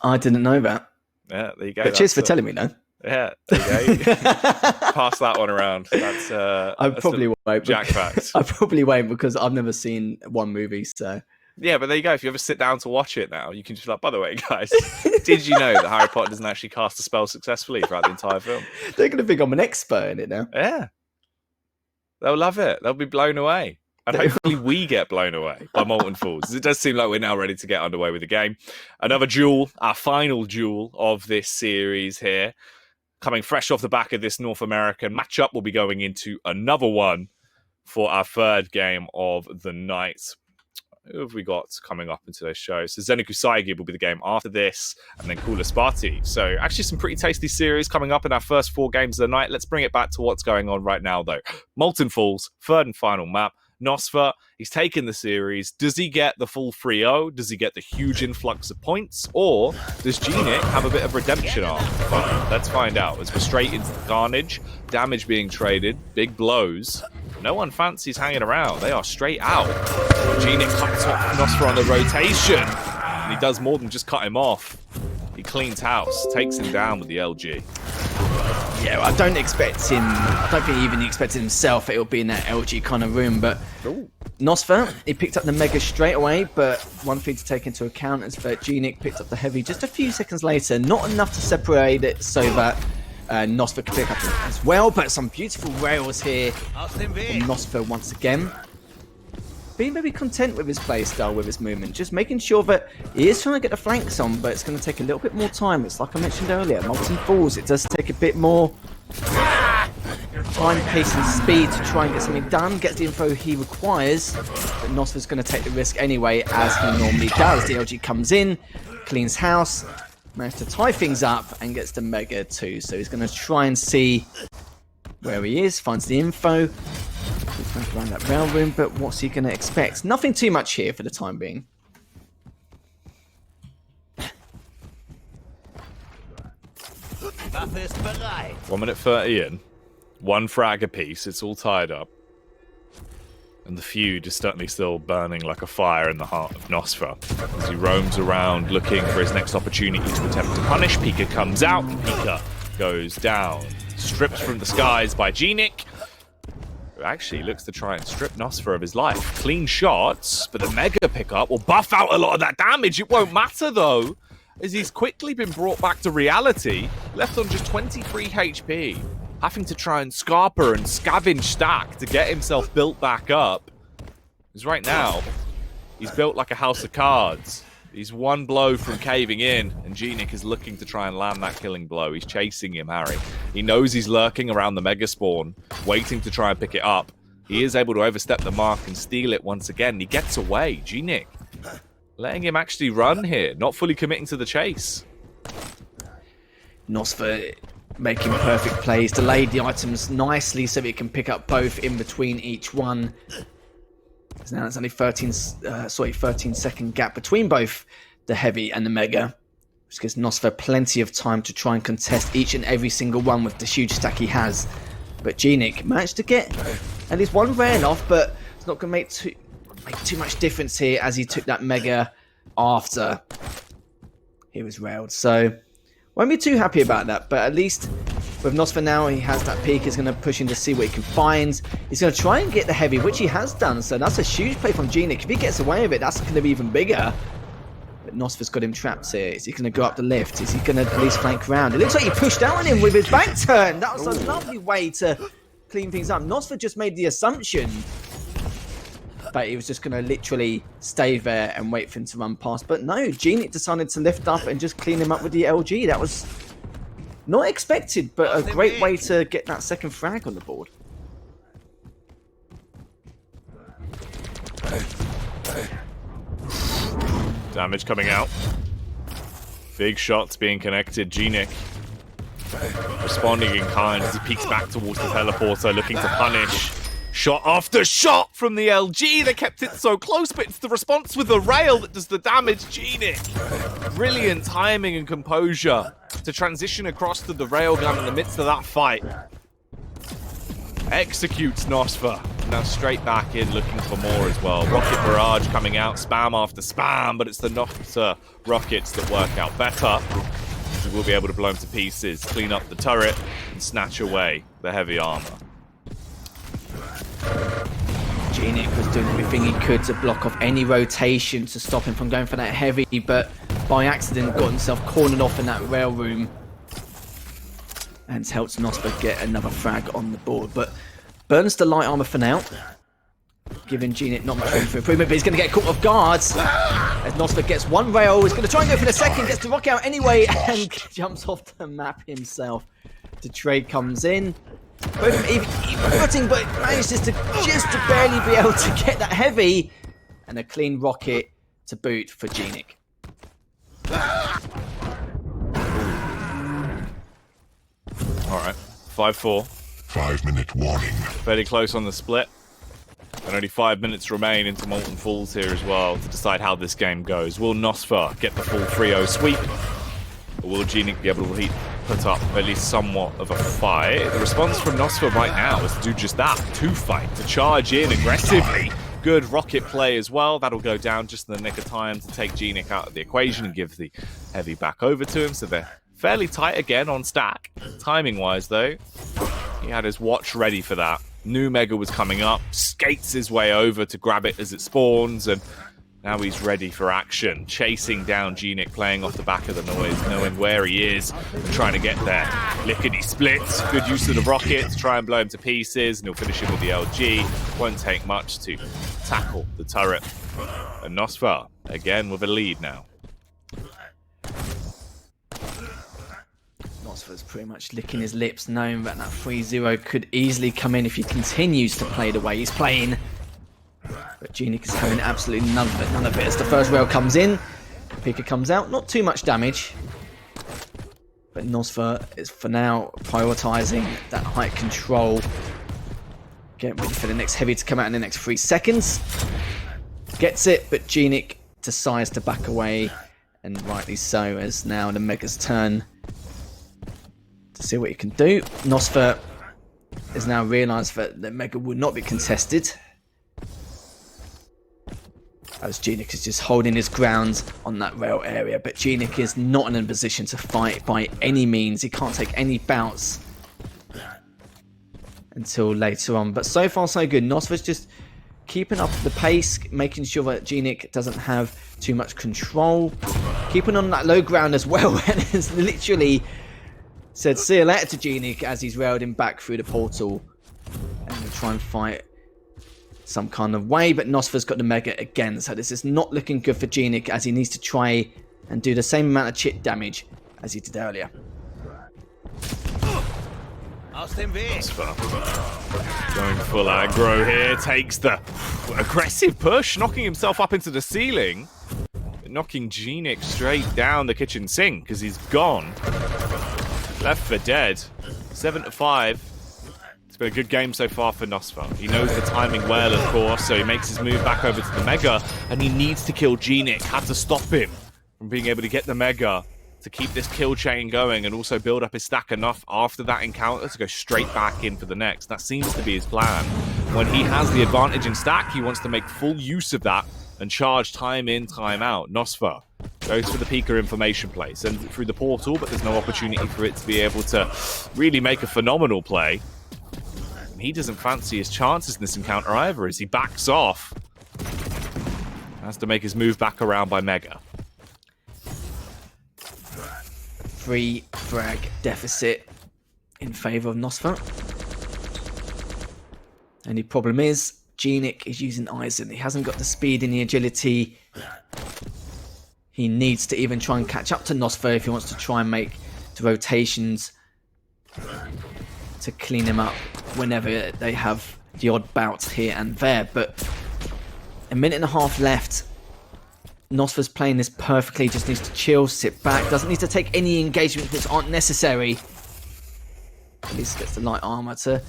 I didn't know that. Yeah, there you go. But cheers for telling me, though. Yeah, there you go. Pass that one around. That's I probably won't. Jack fact. I probably won't because I've never seen one movie, so... Yeah, but there you go. If you ever sit down to watch it now, you can just be like, by the way, guys, did you know that Harry Potter doesn't actually cast a spell successfully throughout the entire film? They're going to think I'm an expert in it now. Yeah. They'll love it. They'll be blown away. And hopefully we get blown away by Molten Falls. It does seem like we're now ready to get underway with the game. Another duel, our final duel of this series here. Coming fresh off the back of this North American matchup, we'll be going into another one for our third game of the night. Who have we got coming up in today's show? So Zeniku Saigib will be the game after this, and then Kula Sparti. So actually some pretty tasty series coming up in our first 4 games of the night. Let's bring it back to what's going on right now, though. Molten Falls, third and final map. nosfa, he's taken the series. Does he get the full 3-0? Does he get the huge influx of points? Or does GNiK have a bit of redemption arc? Let's find out as we're straight into the carnage. Damage being traded, big blows. No one fancies hanging around. They are straight out. GNiK cuts off nosfa on the rotation. And he does more than just cut him off. He cleans house, takes him down with the LG. Yeah, I don't think he even expected himself it'll be in that LG kind of room, but nosfa, he picked up the Mega straight away, but one thing to take into account is that GNiK picked up the Heavy just a few seconds later, not enough to separate it so that nosfa could pick up as well, but some beautiful rails here from nosfa once again. Being very content with his playstyle, with his movement, just making sure that he is trying to get the flanks on, but it's going to take a little bit more time. It's like I mentioned earlier, Molten Falls, it does take a bit more time, pace and speed to try and get something done, get the info he requires, but nosfa's going to take the risk anyway, as he normally does. The LG comes in, cleans house, managed to tie things up and gets the Mega too, so he's going to try and see where he is, finds the info. He's going around that rail room, but what's he going to expect? Nothing too much here for the time being. bereit. 1 minute 30 in. 1 frag apiece. It's all tied up. And the feud is certainly still burning like a fire in the heart of nosfa. As he roams around looking for his next opportunity to attempt to punish, Pika comes out. Pika goes down. Stripped from the skies by GNiK, who actually looks to try and strip nosfa of his life. Clean shots, but the mega pickup will buff out a lot of that damage. It won't matter though, as he's quickly been brought back to reality, left on just 23 HP. Having to try and scarper and scavenge stack to get himself built back up. Because right now, he's built like a house of cards. He's 1 blow from caving in, and GNiK is looking to try and land that killing blow. He's chasing him, Harry. He knows he's lurking around the mega spawn, waiting to try and pick it up. He is able to overstep the mark and steal it once again. He gets away. GNiK letting him actually run here, not fully committing to the chase. nosfa making perfect plays, delayed the items nicely so that he can pick up both in between each one. So now there's only 13-second gap between both the heavy and the mega, which gives nosfa plenty of time to try and contest each and every single one with the huge stack he has. But GNiK managed to get at least 1 rail off, but it's not going to make too much difference here as he took that mega after he was railed. So won't be too happy about that, but at least with nosfa now, he has that peak. He's going to push in to see what he can find. He's going to try and get the heavy, which he has done, so that's a huge play from GNiK. If he gets away with it, that's going to be even bigger. But nosfa's got him trapped here. Is he going to go up the lift? Is he going to at least flank around? It looks like he pushed down on him with his back turn. That was a lovely way to clean things up. nosfa just made the assumption that he was just going to literally stay there and wait for him to run past. But no, GNiK decided to lift up and just clean him up with the LG. That was not expected, but a great way to get that second frag on the board. Damage coming out. Big shots being connected. GNiK responding in kind as he peeks back towards the teleporter, looking to punish. Shot after shot from the LG. They kept it so close, but it's the response with the rail that does the damage. GNiK. Brilliant timing and composure to transition across to the railgun in the midst of that fight. Executes nosfa. Now straight back in, looking for more as well. Rocket barrage coming out, spam after spam, but it's the nosfa rockets that work out better. We will be able to blow him to pieces, clean up the turret, and snatch away the heavy armor. GNiK was doing everything he could to block off any rotation to stop him from going for that heavy, but by accident got himself cornered off in that rail room and helped nosfa get another frag on the board. But burns the light armor for now, giving GNiK not much room for improvement, but he's going to get caught off guard as nosfa gets 1 rail. He's going to try and go for the second, gets the rock out anyway, and jumps off the map himself. The trade comes in. Both even footing, but manages to just barely be able to get that heavy, and a clean rocket to boot for GNiK. Alright, 5-4. 5-minute warning. Fairly close on the split. And only 5 minutes remain into Molten Falls here as well to decide how this game goes. Will nosfa get the full 3-0 sweep? Or will GNiK be able to put up at least somewhat of a fight? The response from nosfa right now is to do just that, to fight, to charge in aggressively. Good rocket play as well. That'll go down just in the nick of time to take GNiK out of the equation and give the heavy back over to him. So they're fairly tight again on stack. Timing-wise, though, he had his watch ready for that. New Mega was coming up, skates his way over to grab it as it spawns, and now he's ready for action, chasing down GNiK, playing off the back of the noise, knowing where he is, and trying to get there. Lickety splits, good use of the rocket to try and blow him to pieces, and he'll finish him with the LG. Won't take much to tackle the turret. And nosfa, again with a lead now. nosfa's pretty much licking his lips, knowing that that 3-0 could easily come in if he continues to play the way he's playing. But GNiK is having absolutely none of it. As the first rail comes in, Pika comes out, not too much damage. But nosfa is for now prioritizing that height control. Getting ready for the next heavy to come out in the next 3 seconds. Gets it, but GNiK decides to back away, and rightly so, as now the Mega's turn to see what he can do. nosfa has now realised that the Mega will not be contested, as GNiK is just holding his ground on that rail area. But GNiK is not in a position to fight by any means. He can't take any bouts until later on. But so far so good. nosfa's just keeping up the pace, making sure that GNiK doesn't have too much control, keeping on that low ground as well, and has literally said see you later to GNiK as he's railed him back through the portal, and will try and fight some kind of way. But nosfa's got the Mega again, so this is not looking good for GNiK, as he needs to try and do the same amount of chip damage as he did earlier. nosfa going full aggro here, takes the aggressive push, knocking himself up into the ceiling, knocking GNiK straight down the kitchen sink because he's gone. Left for dead. 7-5. It's been a good game so far for nosfa. He knows the timing well, of course, so he makes his move back over to the Mega, and he needs to kill GNiK. Had to stop him from being able to get the Mega to keep this kill chain going, and also build up his stack enough after that encounter to go straight back in for the next. That seems to be his plan. When he has the advantage in stack, he wants to make full use of that and charge time in, time out. nosfa goes for the Pika information play, sends it through the portal, but there's no opportunity for it to be able to really make a phenomenal play. And he doesn't fancy his chances in this encounter either, as he backs off. Has to make his move back around by Mega. 3 frag deficit in favour of nosfa. Only problem is GNiK is using Aizen. He hasn't got the speed and the agility he needs to even try and catch up to nosfa if he wants to try and make the rotations to clean him up whenever they have the odd bouts here and there. But a minute and a half left. nosfa's playing this perfectly, just needs to chill, sit back, doesn't need to take any engagements which aren't necessary. At least gets the light armor to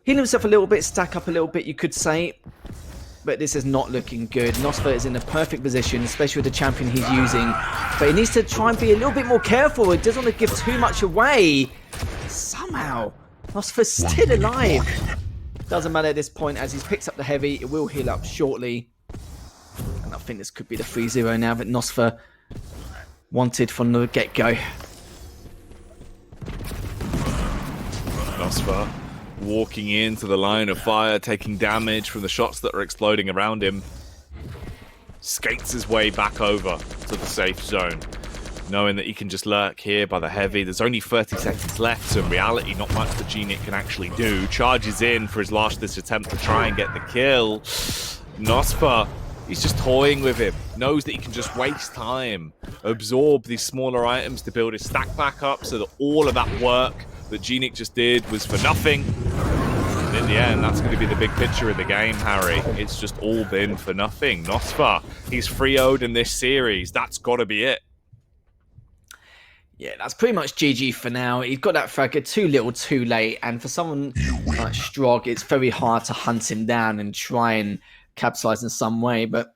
heal himself a little bit, stack up a little bit, you could say. But this is not looking good. nosfa is in a perfect position, especially with the champion he's using. But he needs to try and be a little bit more careful. He doesn't want to give too much away. Somehow, nosfa's still alive. Doesn't matter at this point, as he's picked up the heavy. It will heal up shortly. And I think this could be the 3-0 now that nosfa wanted from the get-go. nosfa walking into the line of fire, taking damage from the shots that are exploding around him. Skates his way back over to the safe zone, knowing that he can just lurk here by the heavy. There's only 30 seconds left, so in reality, not much that GNiK can actually do. Charges in for his last-ditch attempt to try and get the kill. nosfa, he's just toying with him. Knows that he can just waste time, absorb these smaller items to build his stack back up, so that all of that work that GNiK just did was for nothing. And in the end, that's going to be the big picture of the game, Harry. It's just all been for nothing. nosfa, he's 3-0'd in this series. That's got to be it. Yeah, that's pretty much GG for now. He's got that fragger too little, too late. And for someone like Strog, it's very hard to hunt him down and try and capitalize in some way. But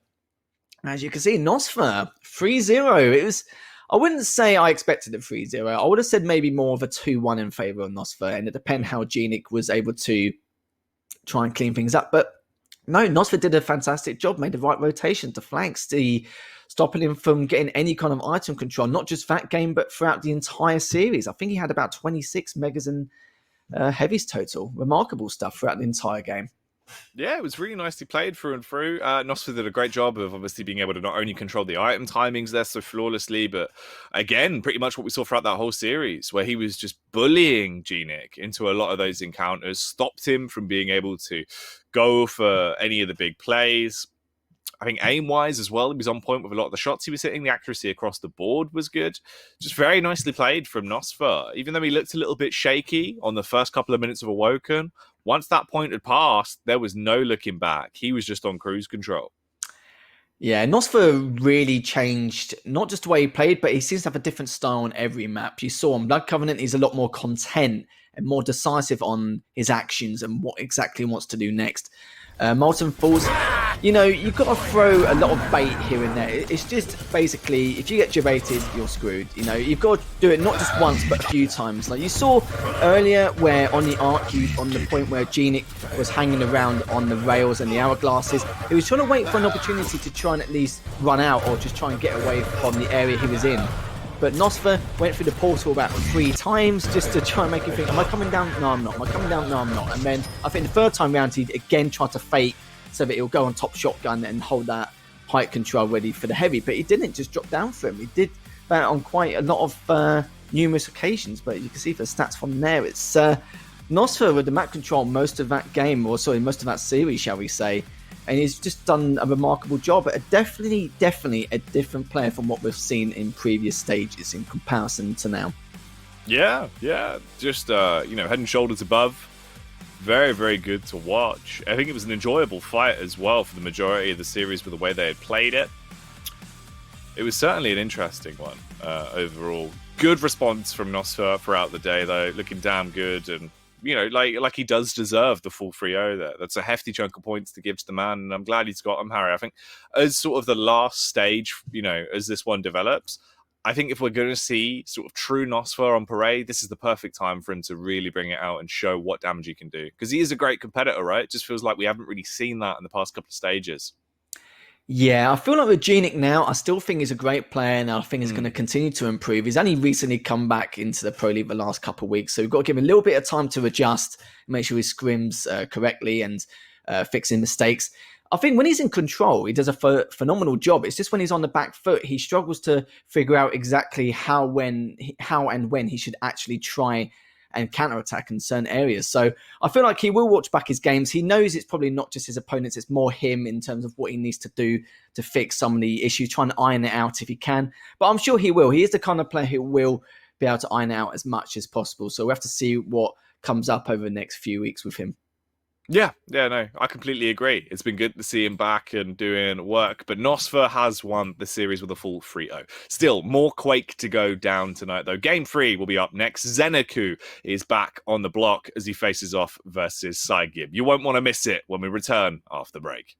as you can see, nosfa, 3-0. It was, I wouldn't say I expected a 3-0. I would have said maybe more of a 2-1 in favour of nosfa. And it depends how GNiK was able to try and clean things up. But no, nosfa did a fantastic job, made the right rotation to flanks, stopping him from getting any kind of item control, not just that game, but throughout the entire series. I think he had about 26 megas and heavies total. Remarkable stuff throughout the entire game. Yeah, it was really nicely played through and through. nosfa did a great job of obviously being able to not only control the item timings there so flawlessly, but again, pretty much what we saw throughout that whole series, where he was just bullying GNiK into a lot of those encounters, stopped him from being able to go for any of the big plays. I think aim-wise as well, he was on point with a lot of the shots he was hitting. The accuracy across the board was good. Just very nicely played from nosfa. Even though he looked a little bit shaky on the first couple of minutes of Awoken, once that point had passed, there was no looking back. He was just on cruise control. Yeah, nosfa really changed not just the way he played, but he seems to have a different style on every map. You saw on Blood Covenant, he's a lot more content and more decisive on his actions and what exactly he wants to do next. Molten Falls, you've got to throw a lot of bait here and there. It's just basically, if you get jebaited, you're screwed. You've got to do it not just once, but a few times. Like you saw earlier where on the arc, on the point where GNiK was hanging around on the rails and the hourglasses, he was trying to wait for an opportunity to try and at least run out or just try and get away from the area he was in. But nosfa went through the portal about 3 times just to try and make him think, am I coming down? No, I'm not. Am I coming down? No, I'm not. And then I think the third time round, he again tried to fake so that he'll go on top shotgun and hold that height control ready for the heavy. But he didn't just drop down for him. He did that on quite a lot of numerous occasions. But you can see the stats from there. It's nosfa with the map control most of that game, or sorry, most of that series, shall we say. And he's just done a remarkable job. Definitely a different player from what we've seen in previous stages in comparison to now. Yeah. Just, head and shoulders above. Very, very good to watch. I think it was an enjoyable fight as well for the majority of the series with the way they had played it. It was certainly an interesting one overall. Good response from nosfa throughout the day, though. Looking damn good and like he does deserve the full 3-0 there. That's a hefty chunk of points to give to the man, and I'm glad he's got them, Harry. I think as sort of the last stage, as this one develops, I think if we're going to see sort of true nosfa on parade, this is the perfect time for him to really bring it out and show what damage he can do. Because he is a great competitor, right? It just feels like we haven't really seen that in the past couple of stages. Yeah, I feel like with GNiK now, I still think he's a great player and I think he's going to continue to improve. He's only recently come back into the Pro League the last couple of weeks, so we've got to give him a little bit of time to adjust, make sure he scrims correctly and fixing mistakes. I think when he's in control, he does a phenomenal job. It's just when he's on the back foot, he struggles to figure out exactly how and when he should actually try and counterattack in certain areas. So I feel like he will watch back his games. He knows it's probably not just his opponents, it's more him in terms of what he needs to do to fix some of the issues, trying to iron it out if he can. But I'm sure he will. He is the kind of player who will be able to iron out as much as possible. So we have to see what comes up over the next few weeks with him. Yeah, no, I completely agree. It's been good to see him back and doing work, but nosfa has won the series with a full 3-0. Still, more Quake to go down tonight, though. Game 3 will be up next. GNiK is back on the block as he faces off versus Saigib. You won't want to miss it when we return after the break.